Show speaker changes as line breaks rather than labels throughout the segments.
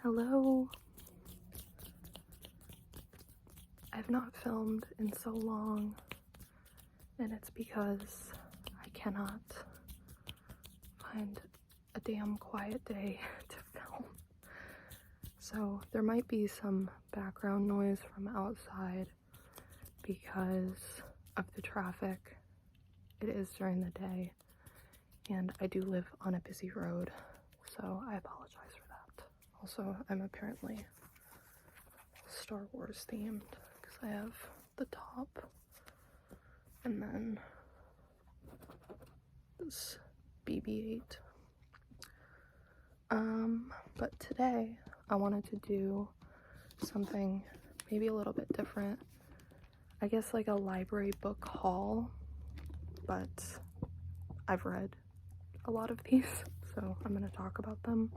Hello. I've not filmed in so long, and it's because I cannot find a damn quiet day to film. So there might be some background noise from outside because of the traffic. It is during the day, and I do live on a busy road, so I apologize for that. Also, I'm apparently Star Wars themed because I have the top and then this BB-8. But today I wanted to do something maybe a little bit different. I guess like a library book haul, but I've read a lot of these, so I'm going to talk about them.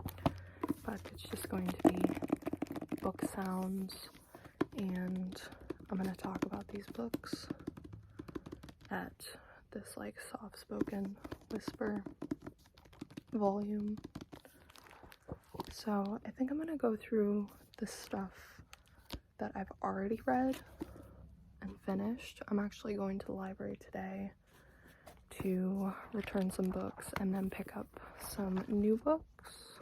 But it's just going to be book sounds, and I'm going to talk about these books at this like soft-spoken whisper volume. So I think I'm going to go through the stuff that I've already read and finished. I'm actually going to the library today to return some books and then pick up some new books.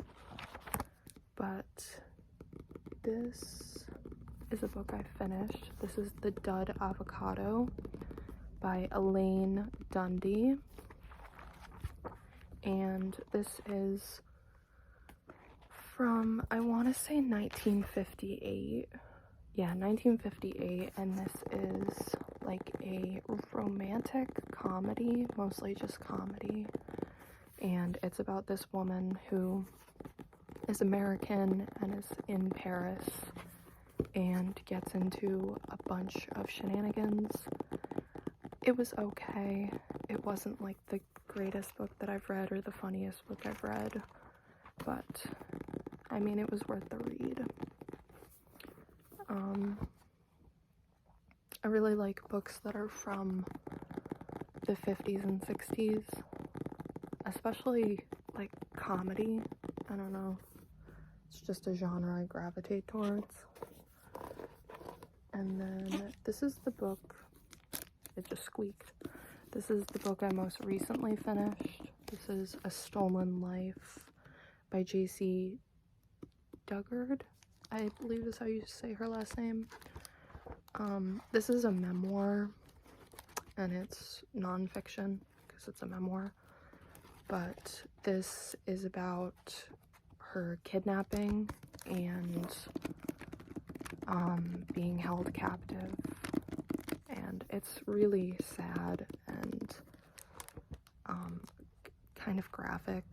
But this is a book I finished. This is The Dud Avocado by Elaine Dundee. And this is from, I want to say 1958. Yeah, 1958, and this is like a romantic comedy, mostly just comedy. And it's about this woman who is American and is in Paris and gets into a bunch of shenanigans. It was okay. It wasn't like the greatest book that I've read or the funniest book I've read, but I mean, it was worth the read. I really like books that are from the 50s and 60s, especially like comedy. I don't know, it's just a genre I gravitate towards. And then this is the book, it just squeaked. This is the book I most recently finished. This is A Stolen Life by J.C. Duggard, I believe is how you say her last name. This is a memoir, and it's non-fiction because it's a memoir, but this is about her kidnapping and being held captive, and it's really sad and kind of graphic,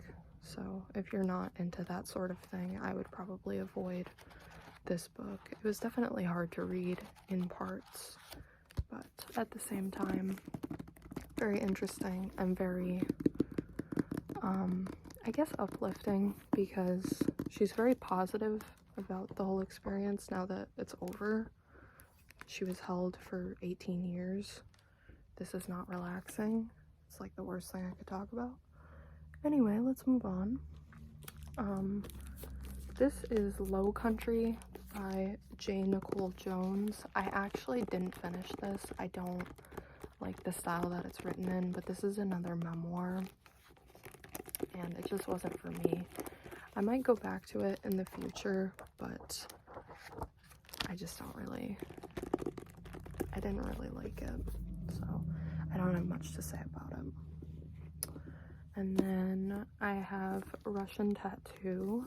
so if you're not into that sort of thing, I would probably avoid this book. It was definitely hard to read in parts, but at the same time, very interesting and very, I guess uplifting, because she's very positive about the whole experience now that it's over. She was held for 18 years. This is not relaxing. It's like the worst thing I could talk about. Anyway, let's move on. This is Low Country by J. Nicole Jones. I actually didn't finish this. I don't like the style that it's written in, but this is another memoir, and it just wasn't for me. I might go back to it in the future, but I just don't really, I didn't really like it, so I don't have much to say about it. And then I have Russian Tattoo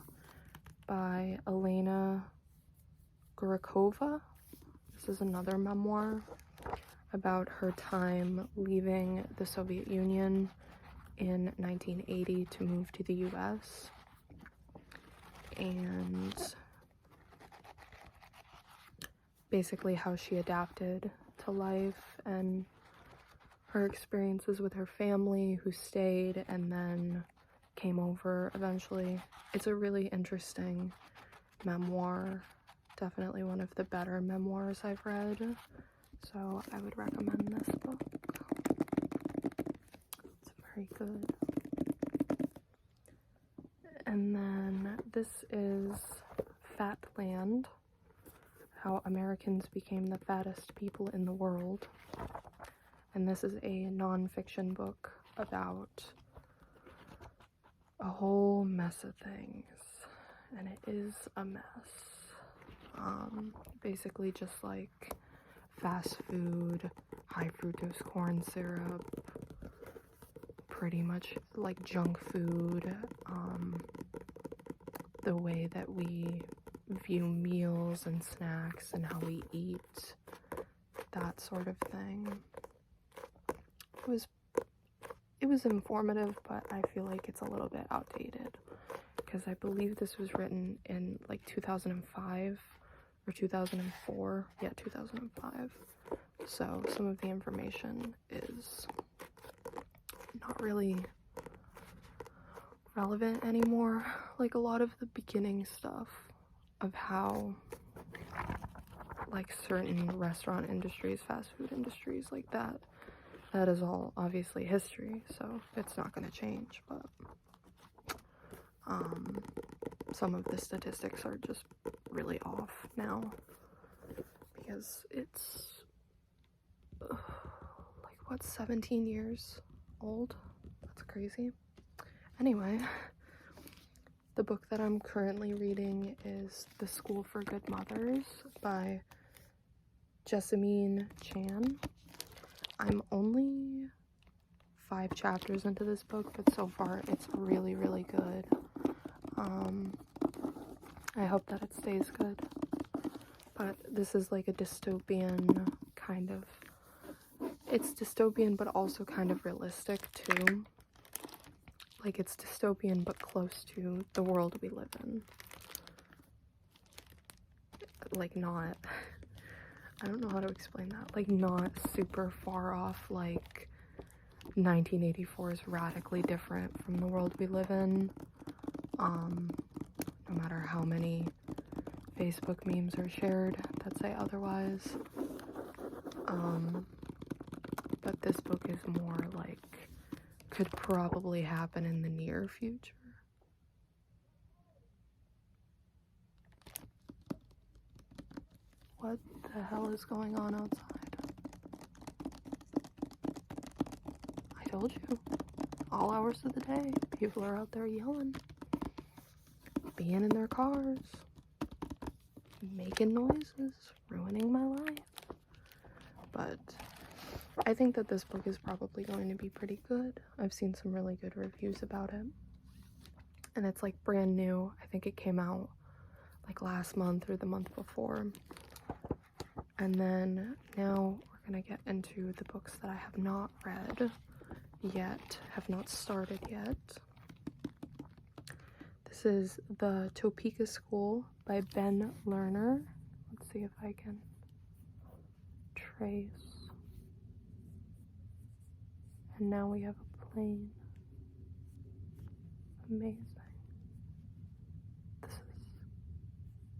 by Elena Gorakova. This is another memoir about her time leaving the Soviet Union in 1980 to move to the US, and basically how she adapted to life and her experiences with her family who stayed and then came over eventually. It's a really interesting memoir, definitely one of the better memoirs I've read, so I would recommend this book. It's very good. And then this is Fat Land, How Americans Became the Fattest People in the World. And this is a non-fiction book about a whole mess of things. And it is a mess. Basically just like fast food, high fructose corn syrup, pretty much like junk food, the way that we view meals and snacks and how we eat, that sort of thing. It was informative, but I feel like it's a little bit outdated because I believe this was written in like 2005 or 2004. Yeah, 2005. So some of the information is not really relevant anymore. Like a lot of the beginning stuff of how like certain restaurant industries, fast food industries, like that is all obviously history, so it's not going to change, but some of the statistics are just really off now because it's like what, 17 years old? That's crazy. Anyway, the book that I'm currently reading is The School for Good Mothers by Jessamine Chan. I'm only 5 chapters into this book, but so far it's really, really good. I hope that it stays good. But this is like a dystopian kind of, it's dystopian but also kind of realistic too. Like it's dystopian but close to the world we live in. Like not, I don't know how to explain that. Like not super far off, like 1984 is radically different from the world we live in. No matter how many Facebook memes are shared that say otherwise. But this book is more like, could probably happen in the near future. What the hell is going on outside? I told you, all hours of the day, people are out there yelling, being in their cars, making noises, ruining my life. But I think that this book is probably going to be pretty good. I've seen some really good reviews about it. And it's like brand new. I think it came out like last month or the month before. And then now we're gonna get into the books that I have not read yet, have not started yet. This is The Topeka School by Ben Lerner. Let's see if I can trace. And now we have a plane. Amazing.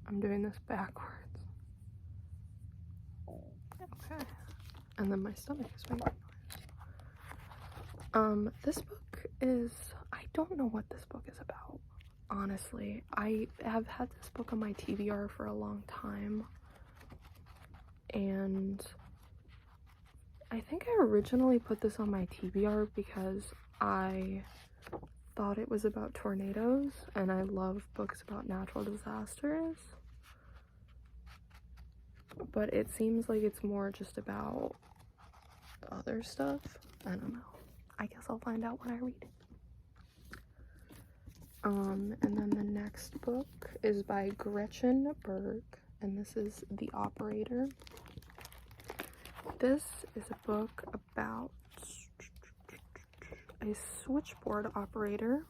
I'm doing this backwards. Okay. And then my stomach is making noise. This book is, I don't know what this book is about, honestly. I have had this book on my TBR for a long time. And I think I originally put this on my TBR because I thought it was about tornadoes, and I love books about natural disasters. But it seems like it's more just about other stuff. I don't know. I guess I'll find out when I read it. And then the next book is by Gretchen Berg, and this is The Operator. This is a book about a switchboard operator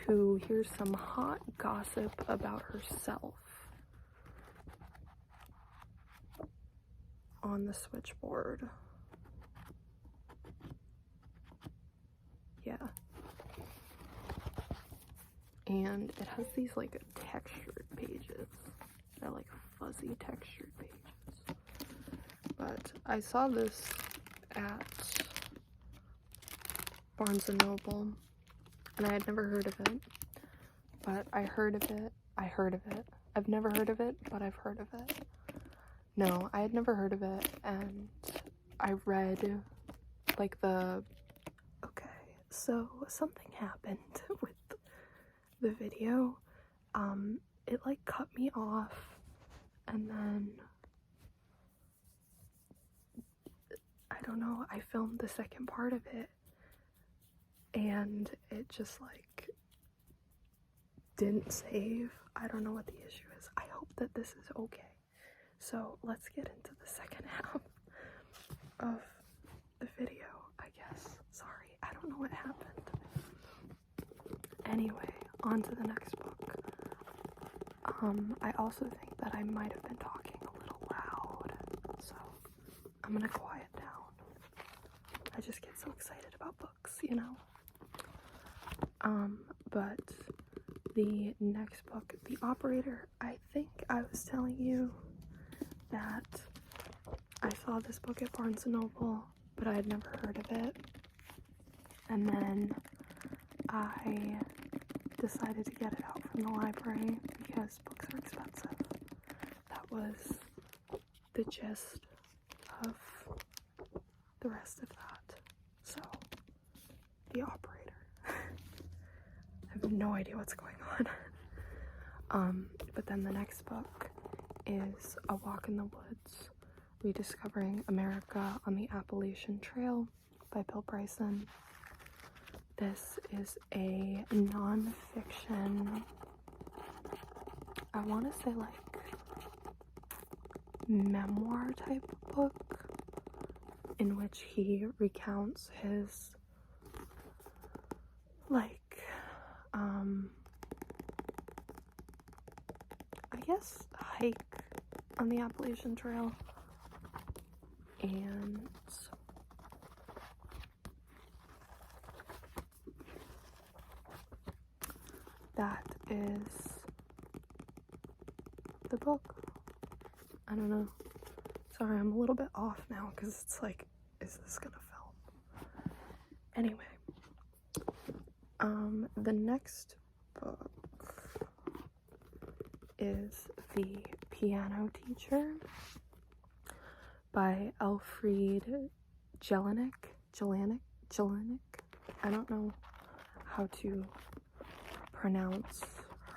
who hears some hot gossip about herself on the switchboard. Yeah. And it has these like textured pages. They're like fuzzy textured pages. But I saw this at Barnes & Noble, and I had never heard of it, but I heard of it. I've never heard of it, but I've heard of it. No, I had never heard of it, and I read like the... Okay, so something happened with the video. It like cut me off, and then I don't know, I filmed the second part of it, and it just like didn't save. I don't know what the issue is. I hope that this is okay. So let's get into the second half of the video, I guess. Sorry, I don't know what happened. Anyway, on to the next book. I also think that I might have been talking a little loud, so I'm gonna quiet down. I just get so excited about books, you know? But the next book, The Operator, I think I was telling you that I saw this book at Barnes & Noble, but I had never heard of it. And then I decided to get it out from the library because books are expensive. That was the gist of the rest of that. So, The Operator. I have no idea what's going on. But then the next book is A Walk in the Woods, Rediscovering America on the Appalachian Trail by Bill Bryson. This is a non-fiction, I want to say like memoir type book, in which he recounts his like I guess hike on the Appalachian Trail, and that is the book. I don't know. Sorry, I'm a little bit off now because it's like, is this gonna film? Anyway, the next book is The Piano Teacher by Elfriede Jelinek. I don't know how to pronounce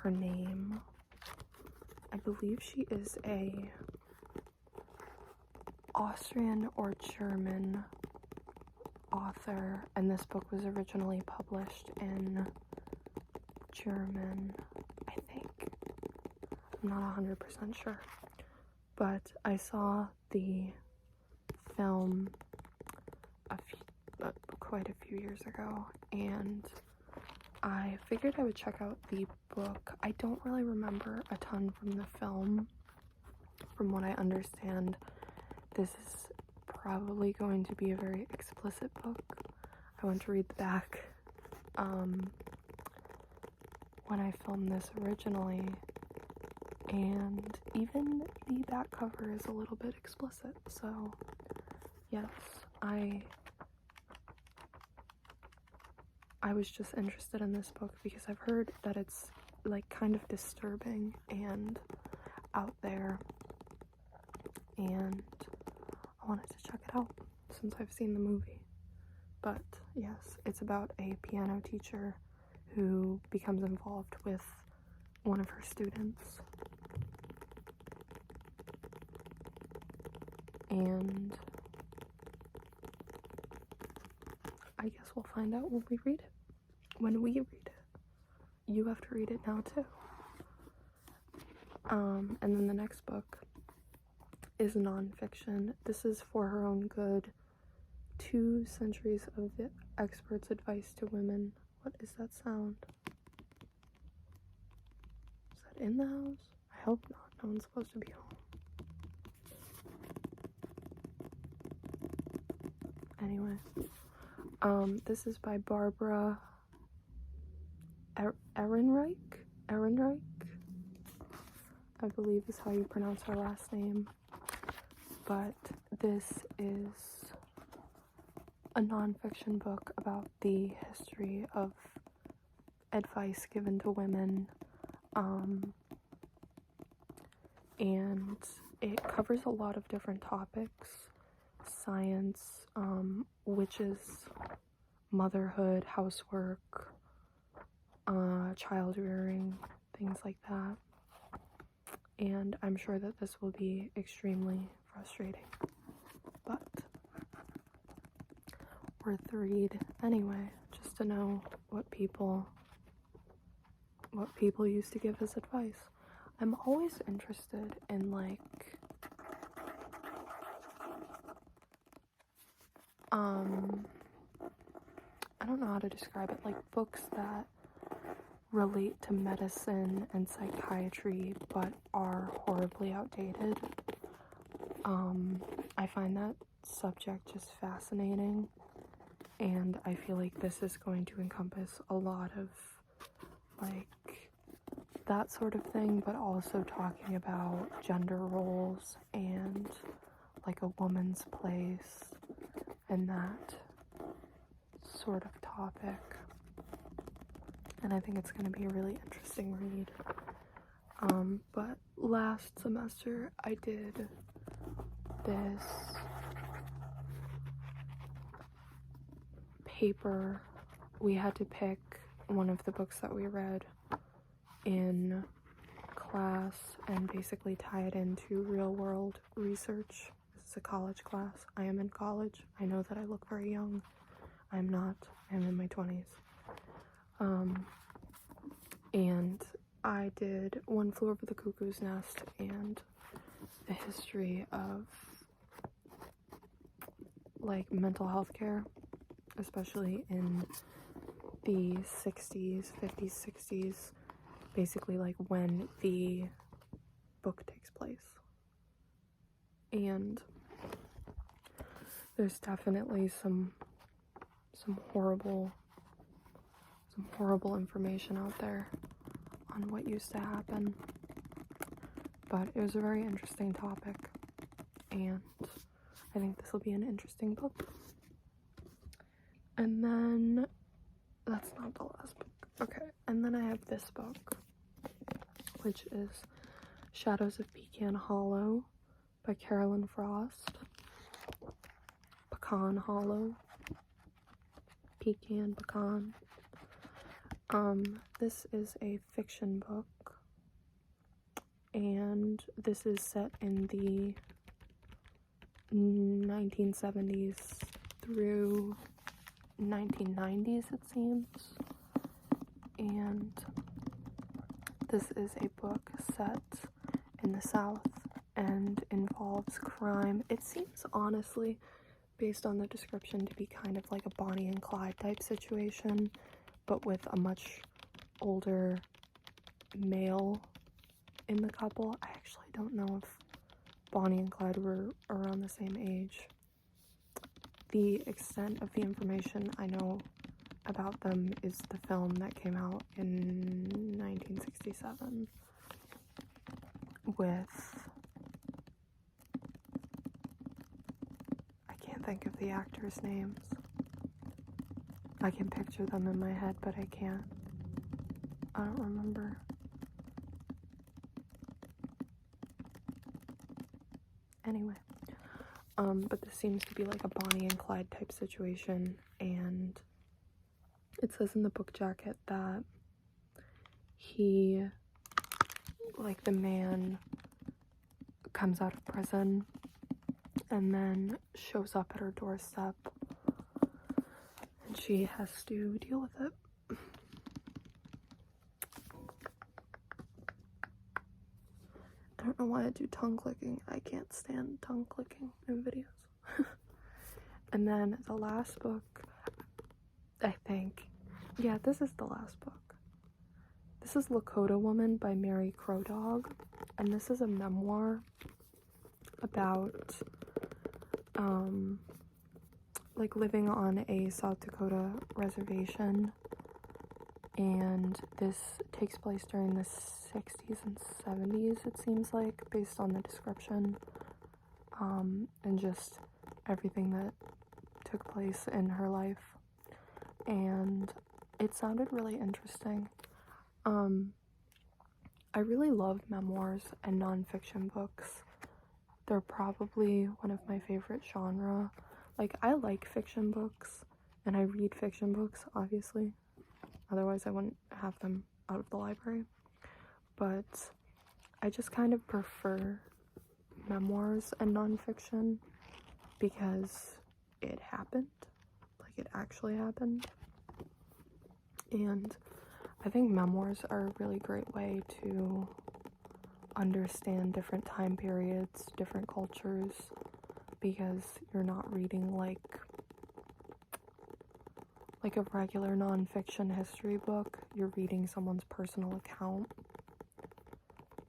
her name. I believe she is a Austrian or German author, and this book was originally published in German, I think. I'm not 100% sure, but I saw the film quite a few years ago, and I figured I would check out the book. I don't really remember a ton from the film. From what I understand, this is probably going to be a very explicit book. I went to read the back when I filmed this originally, and even the back cover is a little bit explicit. So yes, I was just interested in this book because I've heard that it's like kind of disturbing and out there, and I wanted to check it out since I've seen the movie. But yes, it's about a piano teacher who becomes involved with one of her students, and I guess we'll find out when we read it. You have to read it now too. And then the next book is non-fiction. This is For Her Own Good, 2 centuries of the expert's advice to women. What is that sound? Is that in the house? I hope not. No one's supposed to be home. Anyway, this is by Barbara Ehrenreich, I believe is how you pronounce her last name. But this is a non-fiction book about the history of advice given to women And it covers a lot of different topics: science, witches, motherhood, housework, child rearing, things like that. And I'm sure that this will be extremely frustrating, but worth the read anyway, just to know what people used to give as advice. I'm always interested in, like, I don't know how to describe it, like books that relate to medicine and psychiatry but are horribly outdated. I find that subject just fascinating, and I feel like this is going to encompass a lot of, like, that sort of thing, but also talking about gender roles and, like, a woman's place and that sort of topic. And I think it's going to be a really interesting read. But last semester I did this paper. We had to pick one of the books that we read in class and basically tie it into real world research. This is a college class. I am in college. I know that I look very young. I'm not. I'm in my 20s. And I did One Flew Over the Cuckoo's Nest and the history of, like, mental health care, especially in the 60s, 50s, 60s, basically like when the book takes place. And there's definitely some horrible information out there on what used to happen, but it was a very interesting topic, and I think this will be an interesting book. And then that's not the last book. Okay, and then I have this book, which is Shadows of Pecan Hollow by Carolyn Frost. Pecan Hollow. Pecan. This is a fiction book, and this is set in the 1970s through 1990s, it seems. And this is a book set in the South and involves crime. It seems, honestly, based on the description, to be kind of like a Bonnie and Clyde type situation, but with a much older male in the couple. I actually don't know if Bonnie and Clyde were around the same age. The extent of the information I know about them is the film that came out in 1967 with, I can't think of the actors' names. I can picture them in my head, but I can't. I don't remember. Anyway, but this seems to be like a Bonnie and Clyde type situation, and it says in the book jacket that he, like, the man comes out of prison and then shows up at her doorstep, and she has to deal with it. I don't know why I do tongue clicking. I can't stand tongue clicking in videos. And then the last book, I think, yeah, this is the last book. This is Lakota Woman by Mary Crow Dog, and this is a memoir about like living on a South Dakota reservation, and this takes place during the 60s and 70s, it seems like, based on the description, and just everything that took place in her life, and it sounded really interesting. I really love memoirs and nonfiction books. They're probably one of my favorite genre. Like, I like fiction books, and I read fiction books, obviously. Otherwise, I wouldn't have them out of the library. But I just kind of prefer memoirs and nonfiction because it happened. Like, it actually happened. And I think memoirs are a really great way to understand different time periods, different cultures, because you're not reading like a regular nonfiction history book. You're reading someone's personal account.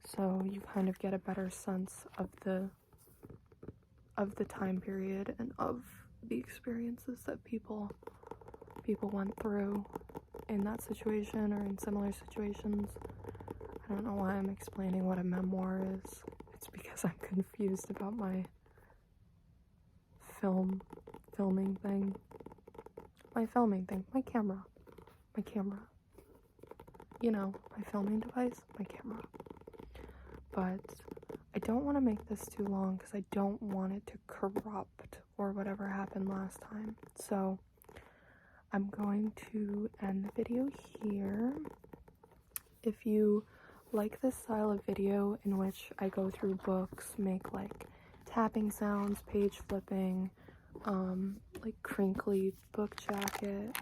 So you kind of get a better sense of the time period and of the experiences that people went through in that situation or in similar situations. I don't know why I'm explaining what a memoir is. It's because I'm confused about my filming thing. My camera. You know, my filming device, my camera. But I don't want to make this too long because I don't want it to corrupt or whatever happened last time. So I'm going to end the video here. If you like this style of video in which I go through books, make like tapping sounds, page flipping, like crinkly book jacket,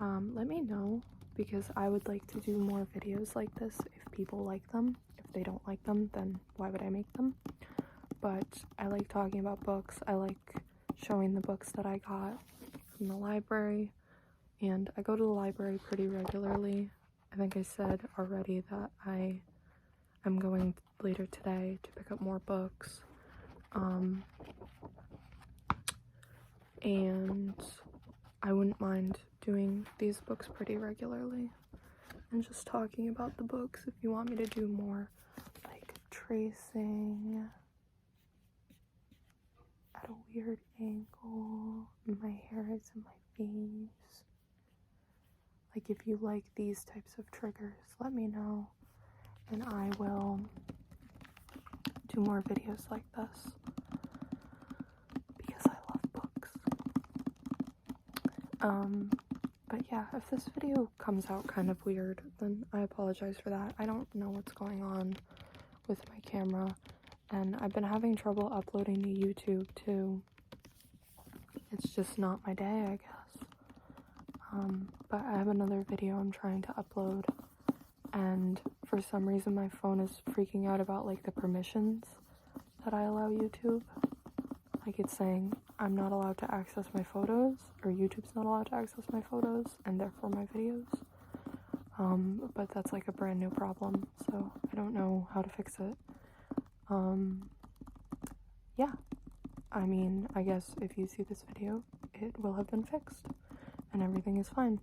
let me know, because I would like to do more videos like this if people like them. If they don't like them, then why would I make them? But I like talking about books. I like showing the books that I got from the library, and I go to the library pretty regularly. I think I said already that I am going later today to pick up more books. And I wouldn't mind doing these books pretty regularly and just talking about the books if you want me to do more like tracing at a weird angle. My hair is in my face. Like, if you like these types of triggers, let me know, and I will do more videos like this because I love books. But yeah, if this video comes out kind of weird, then I apologize for that. I don't know what's going on with my camera, and I've been having trouble uploading to YouTube too. It's just not my day, I guess. But I have another video I'm trying to upload, and for some reason my phone is freaking out about like the permissions that I allow YouTube. Like, it's saying I'm not allowed to access my photos, or YouTube's not allowed to access my photos, and therefore my videos. But that's like a brand new problem, so I don't know how to fix it. Yeah, I mean, I guess if you see this video, it will have been fixed, and everything is fine.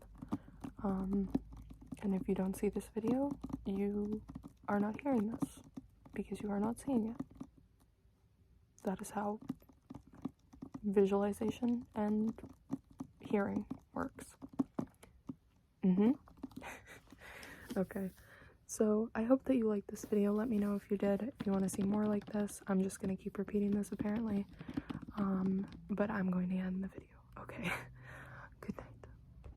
And if you don't see this video, you are not hearing this, because you are not seeing it. That is how visualization and hearing works. Okay, so I hope that you liked this video. Let me know if you did. If you want to see more like this, I'm just gonna keep repeating this apparently. But I'm going to end the video. Okay.